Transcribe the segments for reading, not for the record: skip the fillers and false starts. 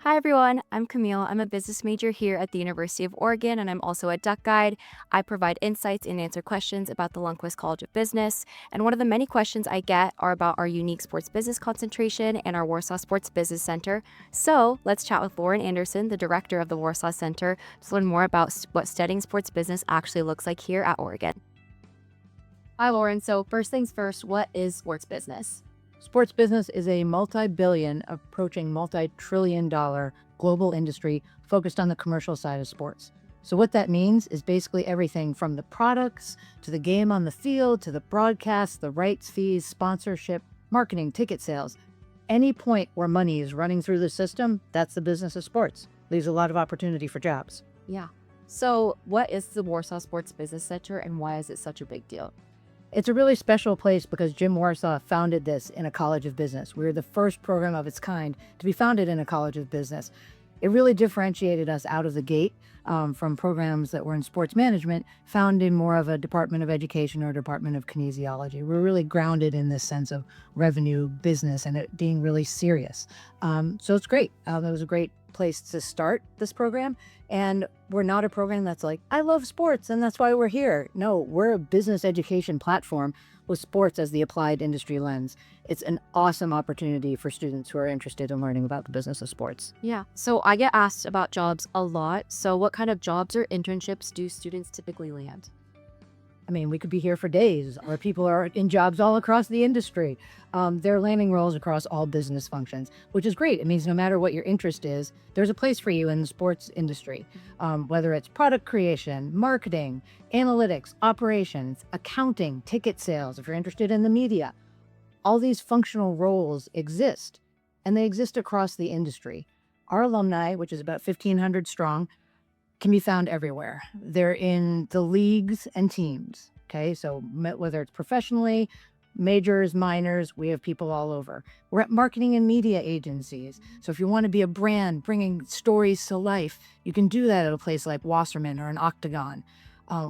Hi everyone, I'm Camille. I'm a business major here at the University of Oregon, and I'm also a duck guide. I provide insights and answer questions about the Lundquist College of Business. And one of the many questions I get are about our unique sports business concentration and our Warsaw Sports Business Center. So let's chat with Lauren Anderson, the director of the Warsaw Center, to learn more about what studying sports business actually looks like here at Oregon. Hi Lauren. So first things first, what is sports business? Sports business is a multi-billion, approaching multi-trillion-dollar global industry focused on the commercial side of sports. So what that means is basically everything from the products to the game on the field to the broadcast, the rights fees, sponsorship, marketing, ticket sales. Any point where money is running through the system, that's the business of sports. Leaves a lot of opportunity for jobs. Yeah. So what is the Warsaw Sports Business Center and why is it such a big deal? It's a really special place because Jim Warsaw founded this in a college of business. We were the first program of its kind to be founded in a college of business. It really differentiated us out of the gate from programs that were in sports management, found in more of a Department of Education or Department of Kinesiology. We're really grounded in this sense of revenue, business, and it being really serious. So it's great. It was a great place to start this program. And we're not a program that's like, I love sports and that's why we're here. No, we're a business education platform with sports as the applied industry lens. It's an awesome opportunity for students who are interested in learning about the business of sports. Yeah. So I get asked about jobs a lot. So what kind of jobs or internships do students typically land? I mean, we could be here for days, or people are in jobs all across the industry. They're landing roles across all business functions, which is great. It means no matter what your interest is, there's a place for you in the sports industry, whether it's product creation, marketing, analytics, operations, accounting, ticket sales, if you're interested in the media. All these functional roles exist, and they exist across the industry. Our alumni, which is about 1,500 strong, can be found everywhere. They're in the leagues and teams, okay? So whether it's professionally, majors, minors, we have people all over. We're at marketing and media agencies. So if you want to be a brand bringing stories to life, you can do that at a place like Wasserman or an Octagon.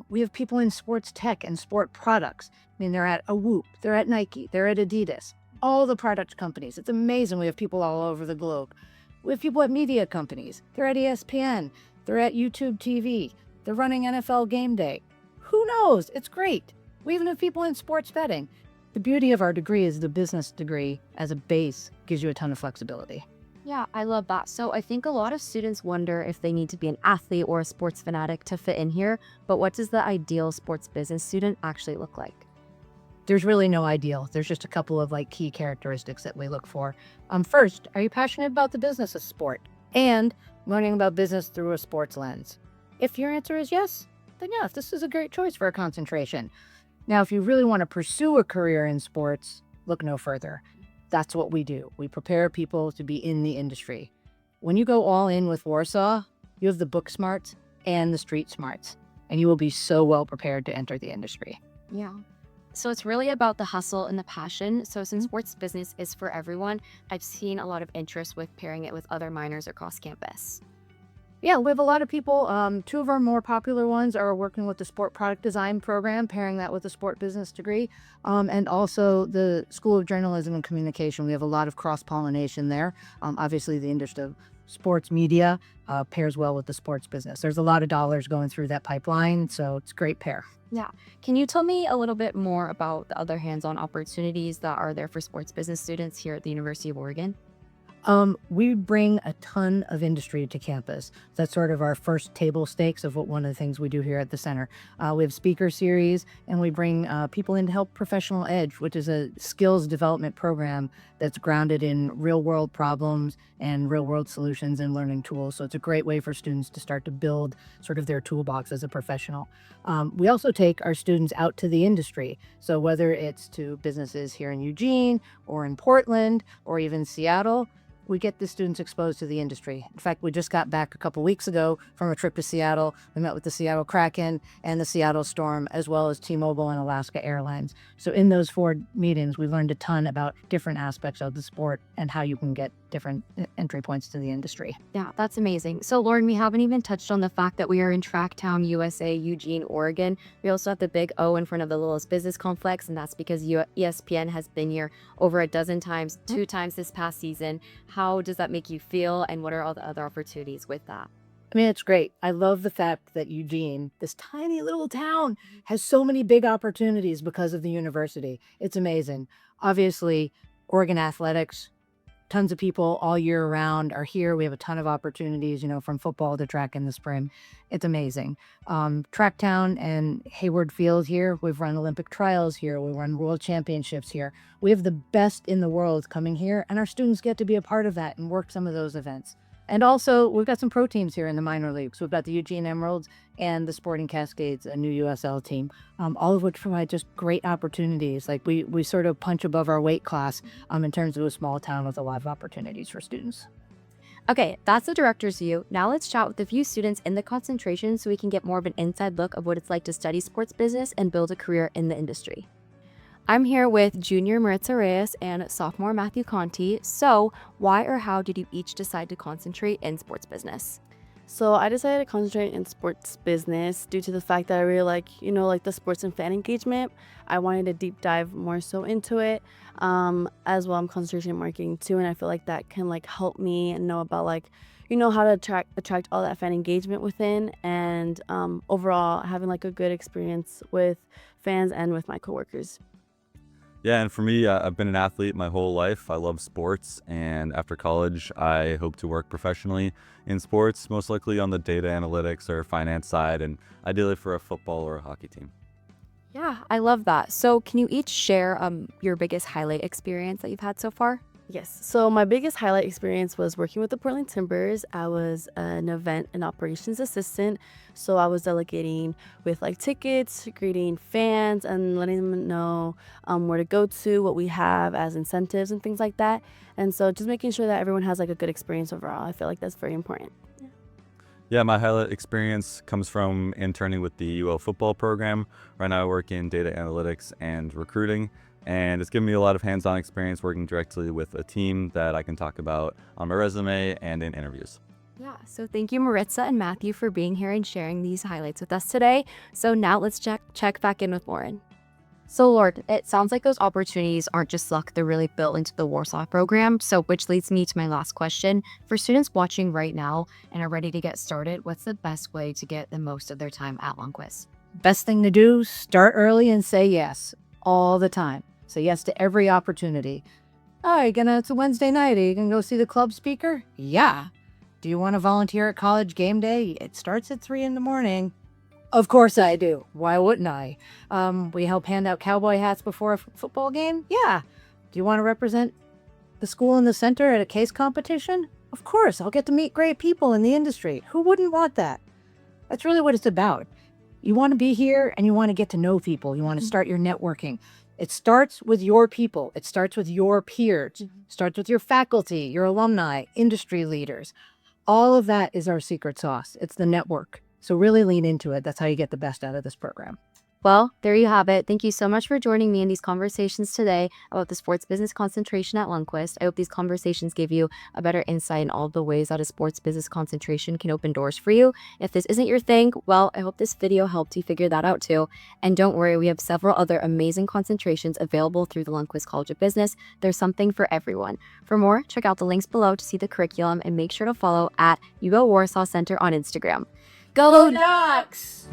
We have people in sports tech and sport products. I mean, they're at a Whoop, they're at Nike, they're at Adidas, all the product companies. It's amazing. We have people all over the globe. We have people at media companies. They're at ESPN. They're at YouTube TV. They're running NFL GameDay. Who knows? It's great. We even have people in sports betting. The beauty of our degree is the business degree as a base gives you a ton of flexibility. Yeah, I love that. So I think a lot of students wonder if they need to be an athlete or a sports fanatic to fit in here. But what does the ideal sports business student actually look like? There's really no ideal. There's just a couple of key characteristics that we look for. First, are you passionate about the business of sport and learning about business through a sports lens? If your answer is yes, then yes, this is a great choice for a concentration. Now, if you really want to pursue a career in sports, look no further. That's what we do. We prepare people to be in the industry. When you go all in with Warsaw, you have the book smarts and the street smarts, and you will be so well prepared to enter the industry. Yeah. So it's really about the hustle and the passion. So since sports business is for everyone, I've seen a lot of interest with pairing it with other minors across campus. Yeah, we have a lot of people. Two of our more popular ones are working with the sport product design program, pairing that with a sport business degree, and also the School of Journalism and Communication. We have a lot of cross-pollination there. Obviously, the industry of sports media pairs well with the sports business. There's a lot of dollars going through that pipeline, so it's a great pair. Yeah. Can you tell me a little bit more about the other hands-on opportunities that are there for sports business students here at the University of Oregon? We bring a ton of industry to campus. That's sort of our first table stakes of one of the things we do here at the center. We have speaker series, and we bring people in to help Professional Edge, which is a skills development program that's grounded in real-world problems and real-world solutions and learning tools. So it's a great way for students to start to build sort of their toolbox as a professional. We also take our students out to the industry. So whether it's to businesses here in Eugene or in Portland or even Seattle, we get the students exposed to the industry. In fact, we just got back a couple weeks ago from a trip to Seattle. We met with the Seattle Kraken and the Seattle Storm, as well as T-Mobile and Alaska Airlines. So in those 4 meetings, we learned a ton about different aspects of the sport and how you can get different entry points to the industry. Yeah, that's amazing. So Lauren, we haven't even touched on the fact that we are in Tracktown, USA, Eugene, Oregon. We also have the big O in front of the Littlest Business Complex, and that's because ESPN has been here over a dozen times, 2 times this past season. How does that make you feel, and what are all the other opportunities with that? I mean, it's great. I love the fact that Eugene, this tiny little town, has so many big opportunities because of the university. It's amazing. Obviously, Oregon athletics, tons of people all year round are here. We have a ton of opportunities, from football to track in the spring. It's amazing. Tracktown and Hayward Field here. We've run Olympic trials here. We run world championships here. We have the best in the world coming here, and our students get to be a part of that and work some of those events. And also, we've got some pro teams here in the minor leagues. We've got the Eugene Emeralds and the Sporting Cascades, a new USL team, all of which provide just great opportunities. Like we sort of punch above our weight class in terms of a small town with a lot of opportunities for students. Okay, that's the director's view. Now let's chat with a few students in the concentration so we can get more of an inside look of what it's like to study sports business and build a career in the industry. I'm here with junior Maritza Reyes and sophomore Matthew Conti. So why or how did you each decide to concentrate in sports business? So I decided to concentrate in sports business due to the fact that I really like the sports and fan engagement. I wanted to deep dive more so into it. As well, I'm concentrating in marketing too, and I feel like that can help me know about how to attract all that fan engagement within, and overall having a good experience with fans and with my coworkers. Yeah, and for me, I've been an athlete my whole life. I love sports, and after college, I hope to work professionally in sports, most likely on the data analytics or finance side, and ideally for a football or a hockey team. Yeah, I love that. So can you each share your biggest highlight experience that you've had so far? Yes. So my biggest highlight experience was working with the Portland Timbers. I was an event and operations assistant. So I was delegating with tickets, greeting fans, and letting them know where to go to, what we have as incentives and things like that. And so just making sure that everyone has a good experience overall. I feel like that's very important. Yeah, my highlight experience comes from interning with the UL football program. Right now I work in data analytics and recruiting, and it's given me a lot of hands-on experience working directly with a team that I can talk about on my resume and in interviews. Yeah, so thank you, Maritza and Matthew, for being here and sharing these highlights with us today. So now let's check back in with Lauren. So, Lord, it sounds like those opportunities aren't just luck, they're really built into the Warsaw program. So, which leads me to my last question. For students watching right now and are ready to get started, what's the best way to get the most of their time at Lundquist? Best thing to do, start early and say yes all the time. Say yes to every opportunity. Oh, it's a Wednesday night. Are you going to go see the club speaker? Yeah. Do you want to volunteer at college game day? It starts at 3 in the morning. Of course I do. Why wouldn't I? We help hand out cowboy hats before a football game? Yeah. Do you want to represent the school in the center at a case competition? Of course. I'll get to meet great people in the industry. Who wouldn't want that? That's really what it's about. You want to be here and you want to get to know people. You want to start your networking. It starts with your people. It starts with your peers. It starts with your faculty, your alumni, industry leaders. All of that is our secret sauce. It's the network. So really lean into it. That's how you get the best out of this program. Well, there you have it. Thank you so much for joining me in these conversations today about the sports business concentration at Lundquist. I hope these conversations gave you a better insight in all the ways that a sports business concentration can open doors for you. If this isn't your thing, well, I hope this video helped you figure that out too. And don't worry, we have several other amazing concentrations available through the Lundquist College of Business. There's something for everyone. For more, check out the links below to see the curriculum, and make sure to follow at UL Warsaw Center on Instagram. Go Ducks!